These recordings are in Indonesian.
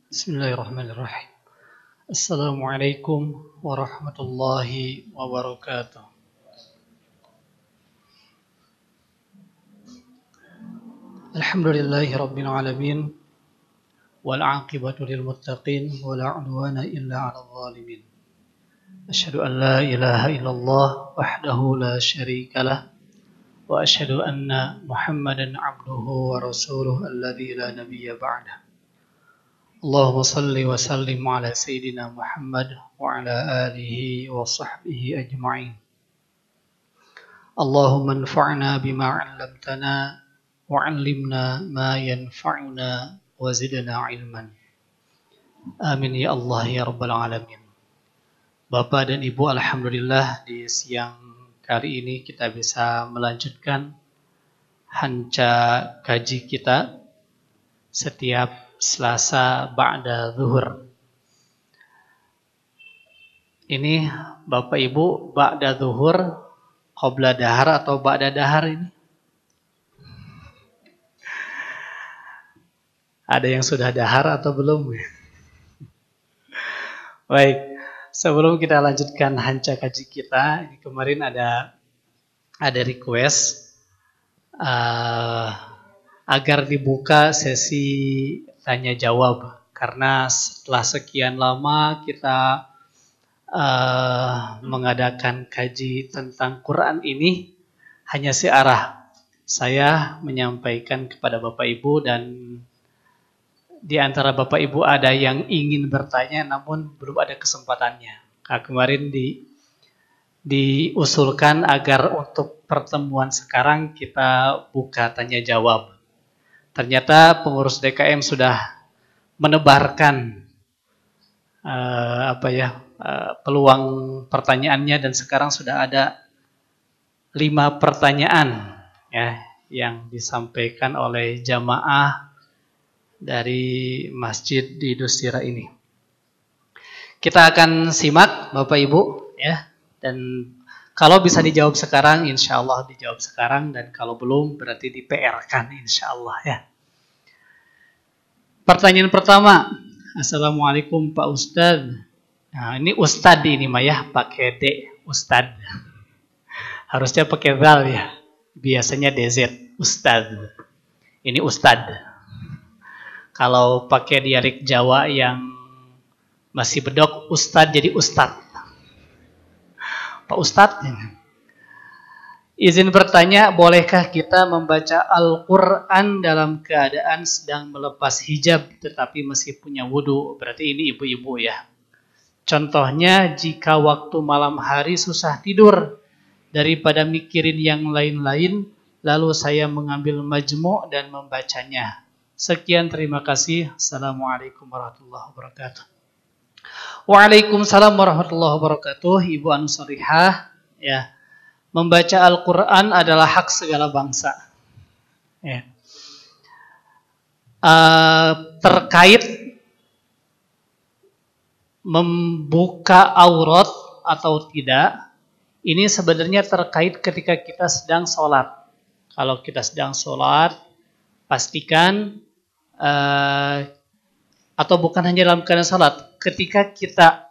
Bismillahirrahmanirrahim. Assalamualaikum warahmatullahi wabarakatuh. Alhamdulillahi rabbil alamin wal aqibatu lil muttaqin wa la udwana illa 'alal zalimin. Asyhadu an la ilaha illallah wahdahu la syarika lah wa asyhadu anna Muhammadan 'abduhu wa rasuluhu alladzi la nabiyya ba'dah. Allahumma salli wa sallim ala Sayyidina Muhammad wa ala alihi wa sahbihi ajma'in. Allahumma anfa'na bima 'allamtana wa 'allimna ma yanfa'una wa zidna ilman. Amin ya Allah ya rabbal alamin. Bapak dan Ibu, alhamdulillah di siang kali ini kita bisa melanjutkan hanca kaji kita setiap Selasa ba'da zuhur. Ini Bapak Ibu, ba'da zuhur, qabla dahar atau ba'da dahar ini? Ada yang sudah dahar atau belum? Baik, sebelum kita lanjutkan hanca kaji kita, ini kemarin ada request agar dibuka sesi tanya jawab, karena setelah sekian lama kita mengadakan kaji tentang Quran ini hanya searah. Saya menyampaikan kepada Bapak Ibu, dan di antara Bapak Ibu ada yang ingin bertanya namun belum ada kesempatannya. Kemarin diusulkan agar untuk pertemuan sekarang kita buka tanya jawab. Ternyata pengurus DKM sudah menebarkan peluang pertanyaannya, dan sekarang sudah ada 5 pertanyaan ya yang disampaikan oleh jamaah dari masjid di Dustira ini. Kita akan simak Bapak Ibu ya, dan kalau bisa dijawab sekarang, insya Allah dijawab sekarang, dan kalau belum berarti di PR-kan insya Allah ya. Pertanyaan pertama, Assalamualaikum Pak Ustadz. Nah, ini Ustadz ini mah ya, pakai D, Ustadz. Harusnya pakai zal ya, biasanya DZ, Ustadz. Ini Ustadz. Kalau pakai dialek Jawa yang masih bedok, Ustadz jadi Ustadz. Pak Ustadz, izin bertanya, bolehkah kita membaca Al-Quran dalam keadaan sedang melepas hijab tetapi masih punya wudhu? Berarti ini ibu-ibu ya. Contohnya, jika waktu malam hari susah tidur, daripada mikirin yang lain-lain, lalu saya mengambil majmu' dan membacanya. Sekian, terima kasih. Assalamualaikum warahmatullahi wabarakatuh. Waalaikumsalam warahmatullahi wabarakatuh. Ibu Anusarihah ya. Membaca Al-Quran adalah hak segala bangsa ya. Terkait membuka aurat atau tidak, ini sebenarnya terkait ketika kita sedang sholat. Kalau kita sedang sholat, pastikan atau bukan hanya dalam keadaan sholat, ketika kita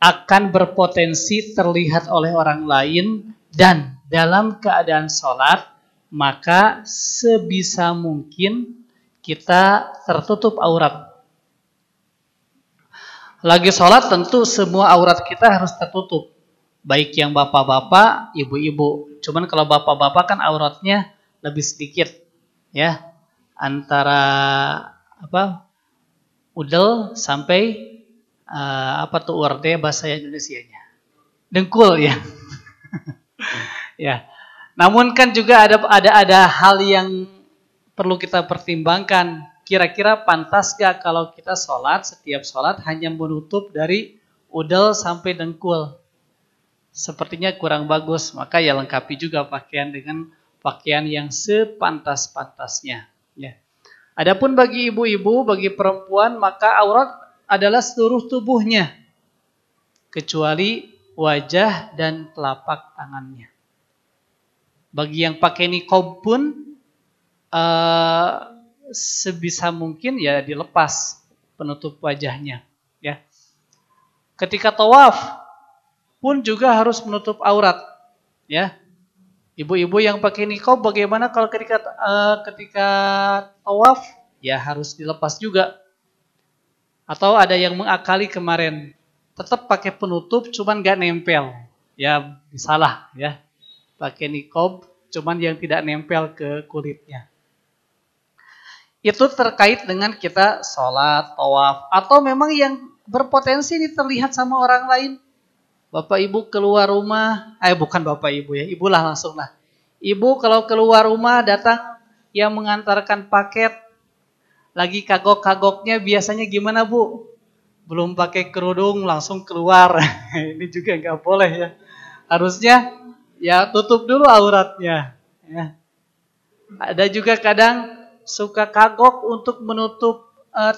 akan berpotensi terlihat oleh orang lain dan dalam keadaan sholat, maka sebisa mungkin kita tertutup aurat. Lagi sholat tentu semua aurat kita harus tertutup, baik yang bapak-bapak, ibu-ibu. Cuman kalau bapak-bapak kan auratnya lebih sedikit ya, antara udel sampai URT bahasa Indonesianya, dengkul ya. Ya. Namun kan juga ada hal yang perlu kita pertimbangkan. Kira-kira pantas gak kalau kita setiap sholat hanya menutup dari udel sampai dengkul? Sepertinya kurang bagus. Maka ya lengkapi juga pakaian dengan pakaian yang sepantas-pantasnya. Ya. Adapun bagi ibu-ibu, bagi perempuan, maka aurat adalah seluruh tubuhnya, kecuali wajah dan telapak tangannya. Bagi yang pakai niqab pun sebisa mungkin ya dilepas penutup wajahnya. Ya. Ketika tawaf pun juga harus menutup aurat. Ya. Ibu-ibu yang pakai niqab bagaimana kalau ketika tawaf? Ya harus dilepas juga. Atau ada yang mengakali kemarin, tetap pakai penutup cuman gak nempel. Ya salah ya. Pakai niqab cuman yang tidak nempel ke kulitnya. Itu terkait dengan kita sholat, tawaf, atau memang yang berpotensi terlihat sama orang lain. Bapak ibu keluar rumah, bukan bapak ibu ya, ibulah langsung lah. Ibu kalau keluar rumah datang yang mengantarkan paket, lagi kagok-kagoknya biasanya gimana bu? Belum pakai kerudung langsung keluar, ini juga nggak boleh ya. Harusnya ya tutup dulu auratnya. Ya. Ada juga kadang suka kagok untuk menutup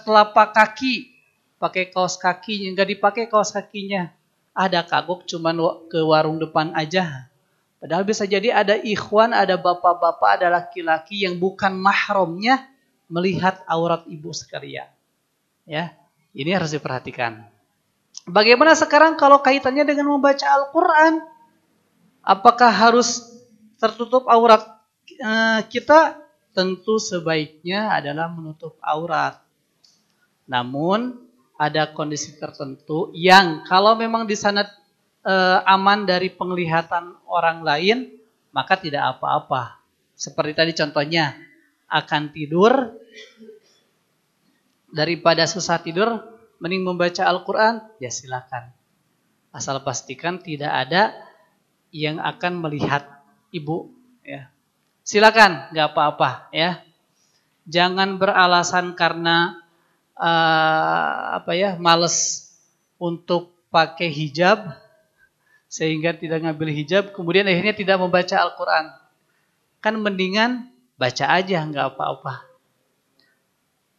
telapak kaki, pakai kaos kaki, nggak dipakai kaos kakinya. Ada kagok cuman ke warung depan aja. Padahal bisa jadi ada ikhwan, ada bapak-bapak, ada laki-laki yang bukan mahramnya melihat aurat ibu sekalian. Ya, ini harus diperhatikan. Bagaimana sekarang kalau kaitannya dengan membaca Al-Quran? Apakah harus tertutup aurat kita? Tentu sebaiknya adalah menutup aurat. Namun ada kondisi tertentu yang kalau memang di sana aman dari penglihatan orang lain, maka tidak apa-apa. Seperti tadi contohnya, akan tidur, daripada susah tidur, mending membaca Al-Quran, ya silakan. Asal pastikan tidak ada yang akan melihat ibu. Ya. Silakan, nggak apa-apa. Ya. Jangan beralasan karena males untuk pakai hijab, sehingga tidak ngambil hijab, kemudian akhirnya tidak membaca Al-Quran. Kan mendingan baca aja, nggak apa-apa.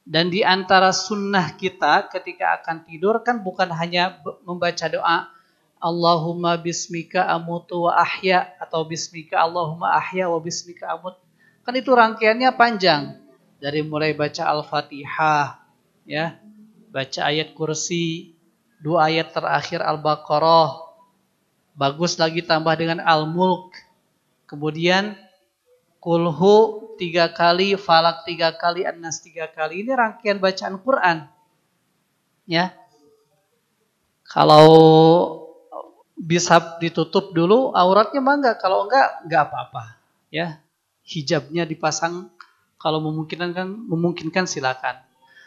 Dan di antara sunnah kita ketika akan tidur kan bukan hanya membaca doa Allahumma bismika amutu wa ahya atau bismika Allahumma ahya wa bismika amut. Kan itu rangkaiannya panjang. Dari mulai baca Al-Fatihah, ya, baca ayat kursi, 2 ayat terakhir Al-Baqarah, bagus lagi tambah dengan Al-Mulk, kemudian Kulhu 3 kali, Falak 3 kali, An-Nas 3 kali. Ini rangkaian bacaan Quran. Ya. Kalau bisa ditutup dulu auratnya mah kalau enggak apa-apa. Ya. Hijabnya dipasang kalau memungkinkan silakan.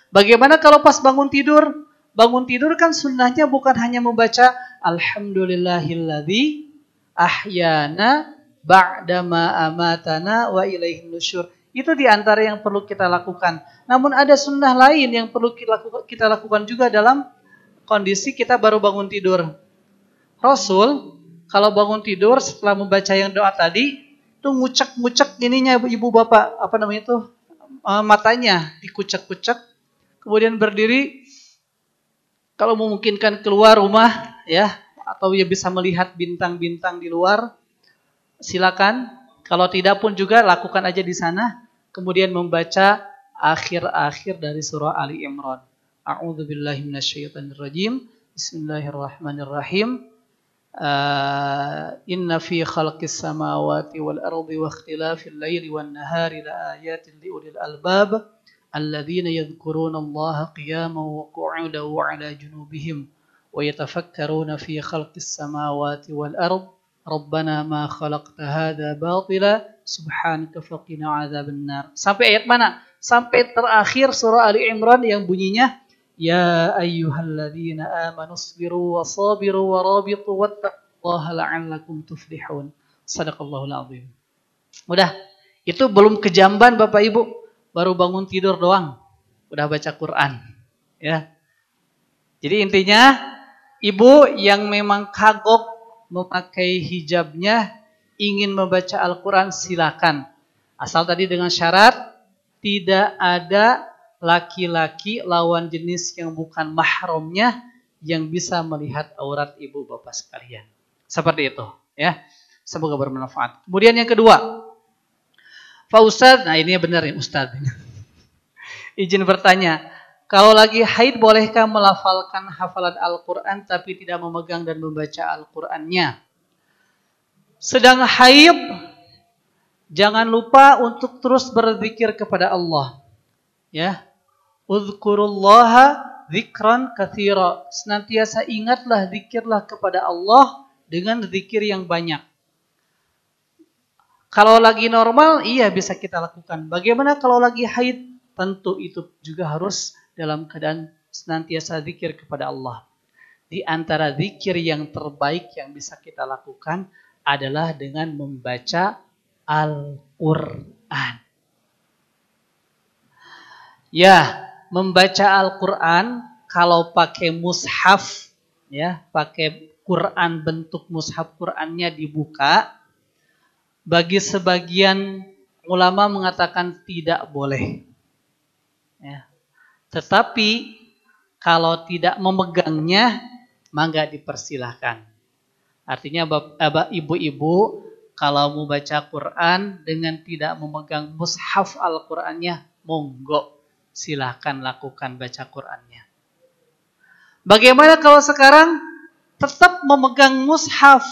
Bagaimana kalau pas bangun tidur? Bangun tidur kan sunnahnya bukan hanya membaca Alhamdulillahilladzi ahyana ba'dama amatana wa ilaihin nusyur. Itu diantara yang perlu kita lakukan. Namun ada sunnah lain yang perlu kita lakukan juga dalam kondisi kita baru bangun tidur. Rasul kalau bangun tidur setelah membaca yang doa tadi, itu ngucek-ngucek ininya ibu bapak, matanya dikucek-kucek, kemudian berdiri, kalau memungkinkan keluar rumah, ya, atau ya bisa melihat bintang-bintang di luar, silakan. Kalau tidak pun juga lakukan aja di sana. Kemudian membaca akhir-akhir dari surah Ali Imran. A'udzubillahi minasyaitonirrajim. Bismillahirrahmanirrahim. Inna fi khalqis samawati wal ardi wa ikhtilafil laili wan nahari laayatin liulil albab alladzina yadhkuruna Allaha qiyaman wa qu'udan wa 'ala junubihim wa yatafakkaruna fi khalqis samawati wal ardi Rabbana ma khalaqta hadza batila subhanaka faqina adzabannar. Sampai ayat mana? Sampai terakhir surah Ali Imran yang bunyinya ya ayyuhalladzina amanu sabiru wa sabiru wa rabitu wattaqullaha la'allakum tuflihun. Shadaqallahul azim. Udah, itu belum kejamban Bapak Ibu, baru bangun tidur doang udah baca Quran, ya. Jadi intinya ibu yang memang kagok memakai hijabnya, ingin membaca Al-Quran, silakan. Asal tadi dengan syarat tidak ada laki-laki lawan jenis yang bukan mahramnya yang bisa melihat aurat ibu bapak sekalian. Seperti itu, ya. Semoga bermanfaat. Kemudian yang kedua, Pak Ustadz, nah ini benar ya Ustadz. Izin bertanya, Kalau lagi haid, bolehkah melafalkan hafalan Al-Quran tapi tidak memegang dan membaca Al-Qurannya? Sedang haid, jangan lupa untuk terus berzikir kepada Allah. Ya, Uzkurullaha zikran katsira. Senantiasa ingatlah, zikirlah kepada Allah dengan zikir yang banyak. Kalau lagi normal, iya bisa kita lakukan. Bagaimana kalau lagi haid? Tentu itu juga harus dalam keadaan senantiasa zikir kepada Allah. Di antara zikir yang terbaik yang bisa kita lakukan adalah dengan membaca Al-Quran. Ya, membaca Al-Quran kalau pakai mushaf, ya, pakai Quran bentuk mushaf, Qurannya dibuka. Bagi sebagian ulama mengatakan tidak boleh. Ya. Tetapi kalau tidak memegangnya, maka dipersilahkan. Artinya ibu-ibu kalau mau baca Quran dengan tidak memegang mushaf Al-Qurannya, monggo silahkan lakukan baca Qurannya. Bagaimana kalau sekarang tetap memegang mushaf,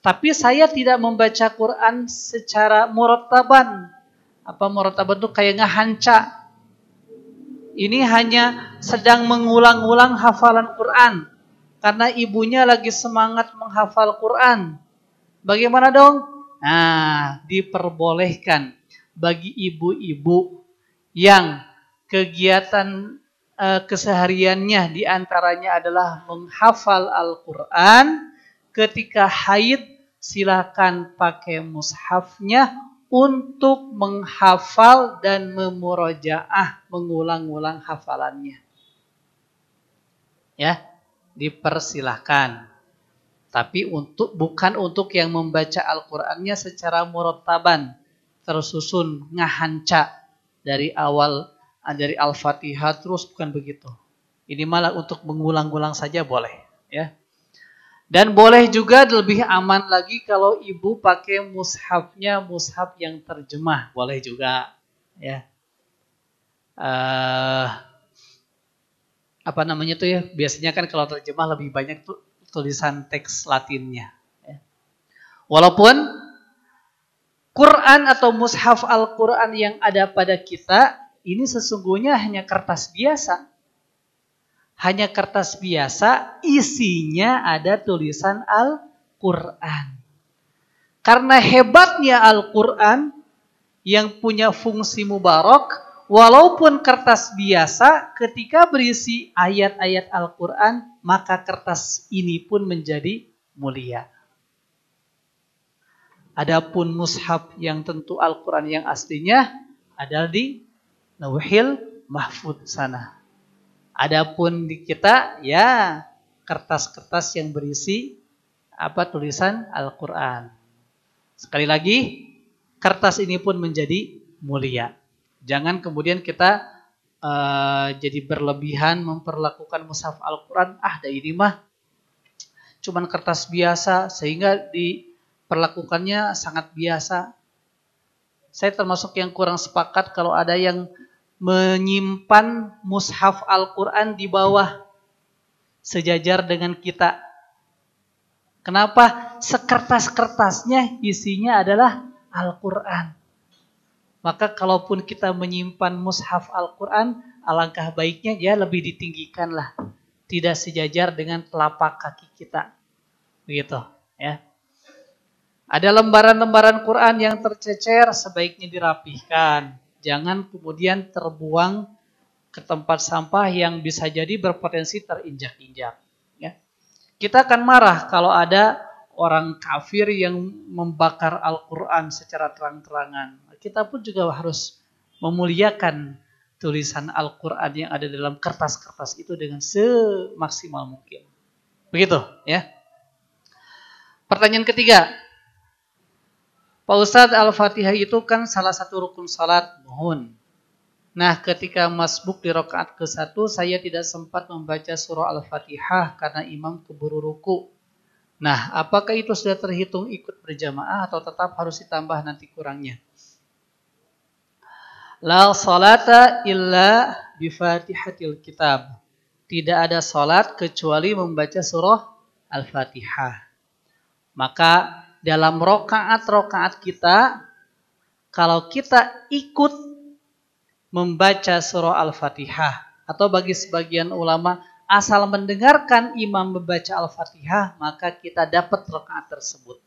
tapi saya tidak membaca Quran secara murattaban. Apa murattaban itu kayak ngahanca. Ini hanya sedang mengulang-ulang hafalan Quran. Karena ibunya lagi semangat menghafal Quran. Bagaimana dong? Nah, diperbolehkan bagi ibu-ibu yang kegiatan kesehariannya diantaranya adalah menghafal Al-Quran. Ketika haid, silakan pakai mushafnya untuk menghafal dan memurojaah, mengulang-ulang hafalannya. Ya, dipersilahkan. Tapi bukan untuk yang membaca Al-Qur'annya secara murattaban, tersusun ngahanca dari awal, dari Al-Fatihah terus, bukan begitu. Ini malah untuk mengulang-ulang saja boleh, ya. Dan boleh juga lebih aman lagi kalau ibu pakai mushafnya mushaf yang terjemah, boleh juga, ya. Apa namanya tuh ya? Biasanya kan kalau terjemah lebih banyak tuh tulisan teks Latinnya. Ya. Walaupun Quran atau mushaf Al-Quran yang ada pada kita ini sesungguhnya hanya kertas biasa. Hanya kertas biasa, isinya ada tulisan Al-Quran. Karena hebatnya Al-Quran yang punya fungsi mubarak, walaupun kertas biasa, ketika berisi ayat-ayat Al-Quran, maka kertas ini pun menjadi mulia. Adapun mushaf yang tentu Al-Quran yang aslinya adalah di Lauhil Mahfudz sana. Adapun di kita, ya kertas-kertas yang berisi tulisan Al-Quran. Sekali lagi, kertas ini pun menjadi mulia. Jangan kemudian kita jadi berlebihan memperlakukan mushaf Al-Quran. Ini mah cuman kertas biasa sehingga diperlakukannya sangat biasa. Saya termasuk yang kurang sepakat kalau ada yang menyimpan mushaf Al-Quran di bawah sejajar dengan kita. Kenapa? Sekertas-kertasnya isinya adalah Al-Quran. Maka kalaupun kita menyimpan mushaf Al-Quran, alangkah baiknya ya lebih ditinggikan lah. Tidak sejajar dengan telapak kaki kita. Begitu, ya. Ada lembaran-lembaran Quran yang tercecer, sebaiknya dirapihkan. Jangan kemudian terbuang ke tempat sampah yang bisa jadi berpotensi terinjak-injak. Ya. Kita akan marah kalau ada orang kafir yang membakar Al-Quran secara terang-terangan. Kita pun juga harus memuliakan tulisan Al-Quran yang ada dalam kertas-kertas itu dengan semaksimal mungkin. Begitu, ya. Pertanyaan ketiga. Pak Ustadz, Al-Fatihah itu kan salah satu rukun salat, mohon. Nah, ketika masbuk di rakaat ke-1, saya tidak sempat membaca surah Al-Fatihah karena imam keburu ruku. Nah, apakah itu sudah terhitung ikut berjamaah atau tetap harus ditambah nanti kurangnya? La salata illa bifatihatil kitab. Tidak ada salat kecuali membaca surah Al-Fatihah. Maka dalam rokaat-rokaat kita, kalau kita ikut membaca surah Al-Fatihah, atau bagi sebagian ulama, asal mendengarkan imam membaca Al-Fatihah, maka kita dapat rokaat tersebut.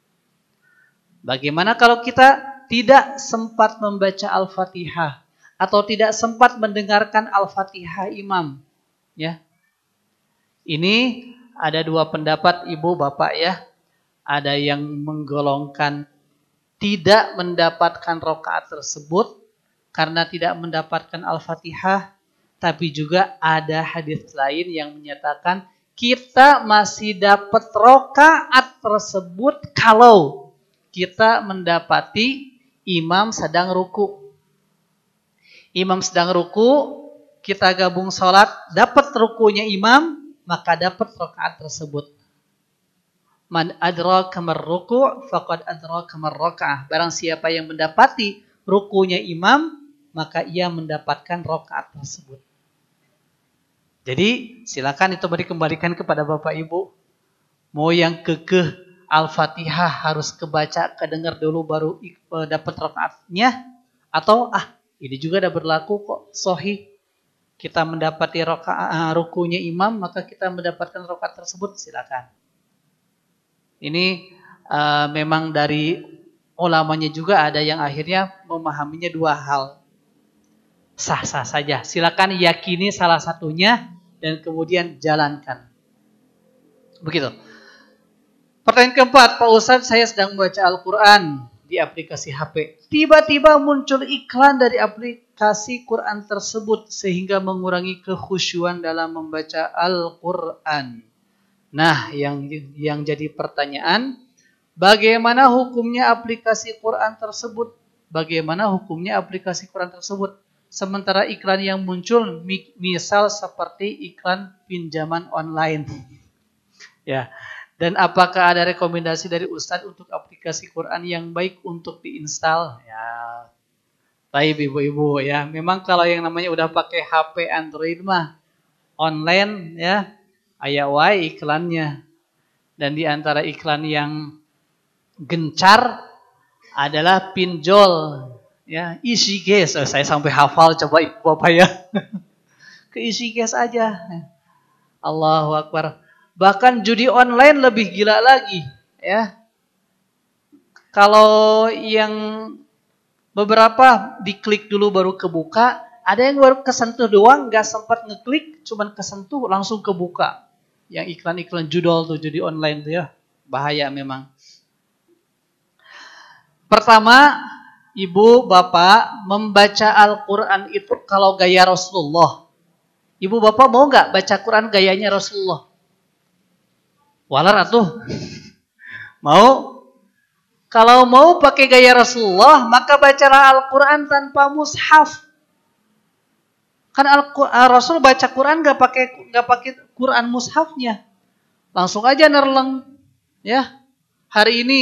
Bagaimana kalau kita tidak sempat membaca Al-Fatihah, atau tidak sempat mendengarkan Al-Fatihah imam? Ya, ini ada dua pendapat ibu bapak ya. Ada yang menggolongkan tidak mendapatkan rokaat tersebut karena tidak mendapatkan Al-Fatihah. Tapi juga ada hadis lain yang menyatakan kita masih dapat rokaat tersebut kalau kita mendapati imam sedang ruku. Imam sedang ruku, kita gabung sholat, dapat rukunya imam, maka dapat rokaat tersebut. Man adraka marruku' faqad adraka marraka'ah. Barang siapa yang mendapati rukunya imam, maka ia mendapatkan rakaat tersebut. Jadi silakan itu dikembalikan kepada Bapak Ibu. Mau yang kekeh Al-Fatihah harus kebaca, kedengar dulu baru dapat rakaatnya, atau ini juga ada berlaku kok sahih. Kita mendapati rukunya imam, maka kita mendapatkan rakaat tersebut, silakan. Ini memang dari ulamanya juga ada yang akhirnya memahaminya dua hal. Sah-sah saja. Silakan yakini salah satunya dan kemudian jalankan. Begitu. Pertanyaan keempat, Pak Ustadz, saya sedang membaca Al-Quran di aplikasi HP. Tiba-tiba muncul iklan dari aplikasi Quran tersebut sehingga mengurangi kekhusyuan dalam membaca Al-Quran. Nah, yang jadi pertanyaan, bagaimana hukumnya aplikasi Quran tersebut? Bagaimana hukumnya aplikasi Quran tersebut? Sementara iklan yang muncul, misal seperti iklan pinjaman online. Ya. Dan apakah ada rekomendasi dari Ustadz untuk aplikasi Quran yang baik untuk diinstal? Ya, baik ibu-ibu ya. Memang kalau yang namanya udah pakai HP Android mah online ya, aya wae iklannya. Dan di antara iklan yang gencar adalah pinjol ya, isi case. Saya sampai hafal, coba ibu bapak ya. Ke isi case aja. Allahu Akbar. Bahkan judi online lebih gila lagi ya. Kalau yang beberapa diklik dulu baru kebuka, ada yang baru kesentuh doang, gak sempat ngeklik, cuman kesentuh langsung kebuka. Yang iklan-iklan judol tuh, judi online tuh ya, bahaya memang. Pertama, ibu bapak membaca Al-Quran itu kalau gaya Rasulullah. Ibu bapak mau gak baca Quran gayanya Rasulullah? Walar atuh. Mau? Kalau mau pakai gaya Rasulullah, maka bacalah Al-Quran tanpa mushaf. Kan Rasul baca Quran gak pakai Quran mushafnya. Langsung aja nerleng. Ya. Hari ini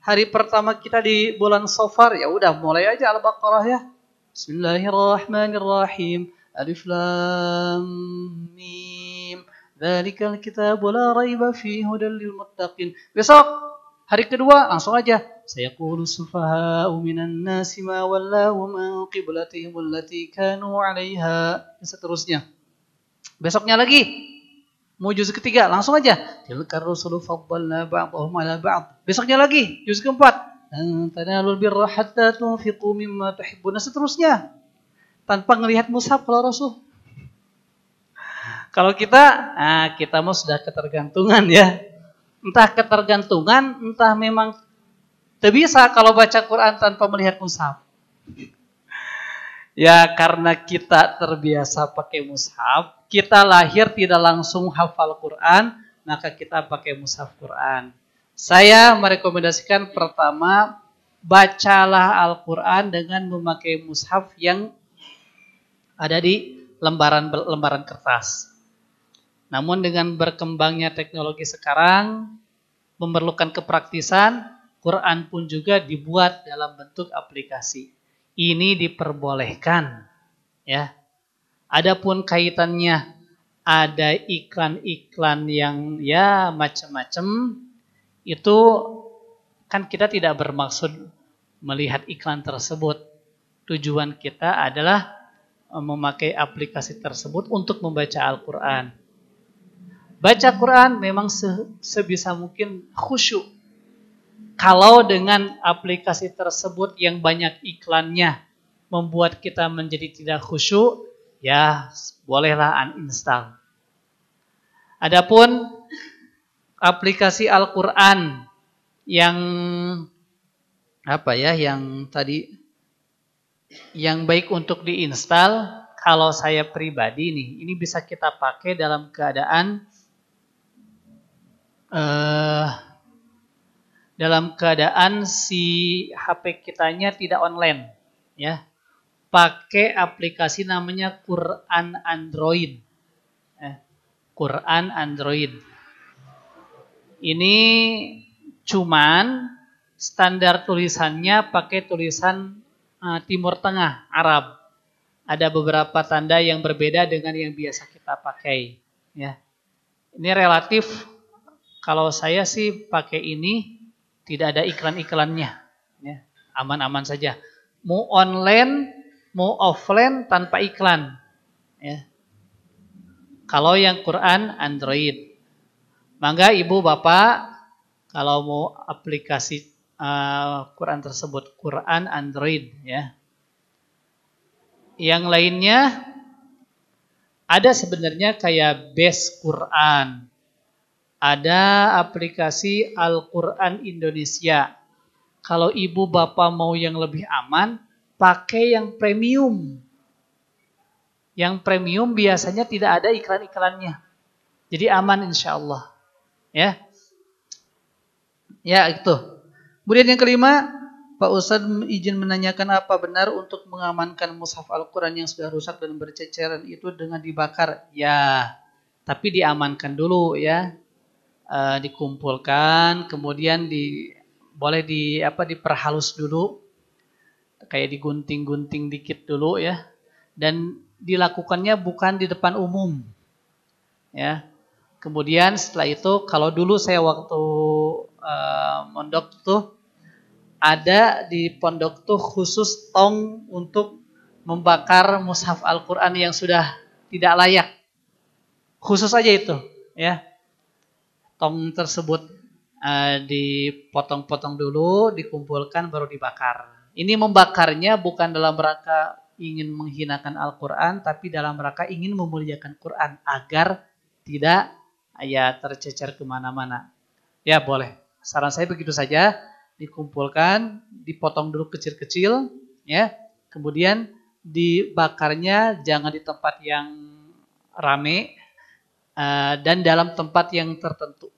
hari pertama kita di bulan Safar, ya udah mulai aja Al-Baqarah ya. Bismillahirrahmanirrahim. Alif Lam Mim. Dzalikal kitabu la raiba fihi hudal lil muttaqin. Besok hari kedua langsung aja. Sayaqulu sufaha'u minan nasi ma wallahu man qiblatihim allati kanu 'alaiha. Dan seterusnya. Besoknya lagi mau juz ketiga langsung aja. Tilkar rusulu faddalna ba'dahum 'ala ba'd. Besoknya lagi juz keempat. Lan tanalul birra hatta tunfiqu mimma tuhibbun. Dan seterusnya. Tanpa ngelihat mushaf kalau Rasul. Kalau kita mah sudah ketergantungan ya. Entah ketergantungan, entah memang tidak bisa kalau baca Quran tanpa melihat mushaf. Ya karena kita terbiasa pakai mushaf, kita lahir tidak langsung hafal Quran, maka kita pakai mushaf Quran. Saya merekomendasikan pertama, bacalah Al-Quran dengan memakai mushaf yang ada di lembaran kertas. Namun dengan berkembangnya teknologi sekarang, memerlukan kepraktisan, Quran pun juga dibuat dalam bentuk aplikasi. Ini diperbolehkan, ya. Adapun kaitannya ada iklan-iklan yang ya macam-macam, itu kan kita tidak bermaksud melihat iklan tersebut. Tujuan kita adalah memakai aplikasi tersebut untuk membaca Al-Quran. Baca Quran memang sebisa mungkin khusyuk. Kalau dengan aplikasi tersebut yang banyak iklannya membuat kita menjadi tidak khusyuk, ya bolehlah uninstall. Adapun aplikasi Al-Quran yang yang tadi yang baik untuk diinstal, kalau saya pribadi nih, ini bisa kita pakai dalam keadaan si HP kitanya tidak online, ya. Pakai aplikasi namanya Quran Android. Quran Android. Ini cuman standar tulisannya pakai tulisan Timur Tengah, Arab. Ada beberapa tanda yang berbeda dengan yang biasa kita pakai, ya. Ini relatif, kalau saya sih pakai ini tidak ada iklan-iklannya, ya. Aman-aman saja. Mau online, mau offline tanpa iklan, ya. Kalau yang Quran Android, mangga ibu bapak kalau mau aplikasi Quran tersebut Quran Android, ya. Yang lainnya ada sebenarnya kayak Base Quran. Ada aplikasi Al-Quran Indonesia. Kalau ibu bapak mau yang lebih aman, pakai yang premium. Yang premium biasanya tidak ada iklan-iklannya. Jadi aman insya Allah. Ya. Ya itu. Kemudian yang kelima, Pak Ustadz izin menanyakan apa benar untuk mengamankan mushaf Al-Quran yang sudah rusak dan berceceran itu dengan dibakar? Ya, tapi diamankan dulu ya. Dikumpulkan, kemudian boleh diperhalus dulu. Kayak digunting-gunting dikit dulu ya. Dan dilakukannya bukan di depan umum. Ya. Kemudian setelah itu, kalau dulu saya waktu mondok tuh ada di pondok tuh khusus tong untuk membakar mushaf Al-Quran yang sudah tidak layak. Khusus aja itu, ya. Tong tersebut dipotong-potong dulu, dikumpulkan baru dibakar. Ini membakarnya bukan dalam rangka ingin menghinakan Al-Quran, tapi dalam rangka ingin memuliakan Quran agar tidak tercecer kemana-mana. Ya boleh. Saran saya begitu saja. Dikumpulkan, dipotong dulu kecil-kecil, ya. Kemudian dibakarnya jangan di tempat yang rame dan dalam tempat yang tertentu.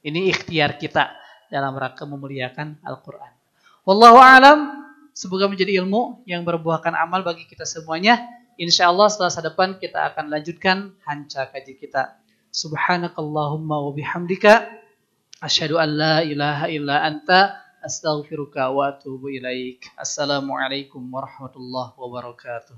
Ini ikhtiar kita dalam rangka memuliakan Al-Quran. Wallahu a'lam. Semoga menjadi ilmu yang berbuahkan amal bagi kita semuanya. Insya Allah setelah depan kita akan lanjutkan hanca kaji kita. Subhanakallahumma wa bihamdika asyhadu an la ilaha illa anta astaghfiruka wa atubu ilaik. Assalamualaikum warahmatullahi wabarakatuh.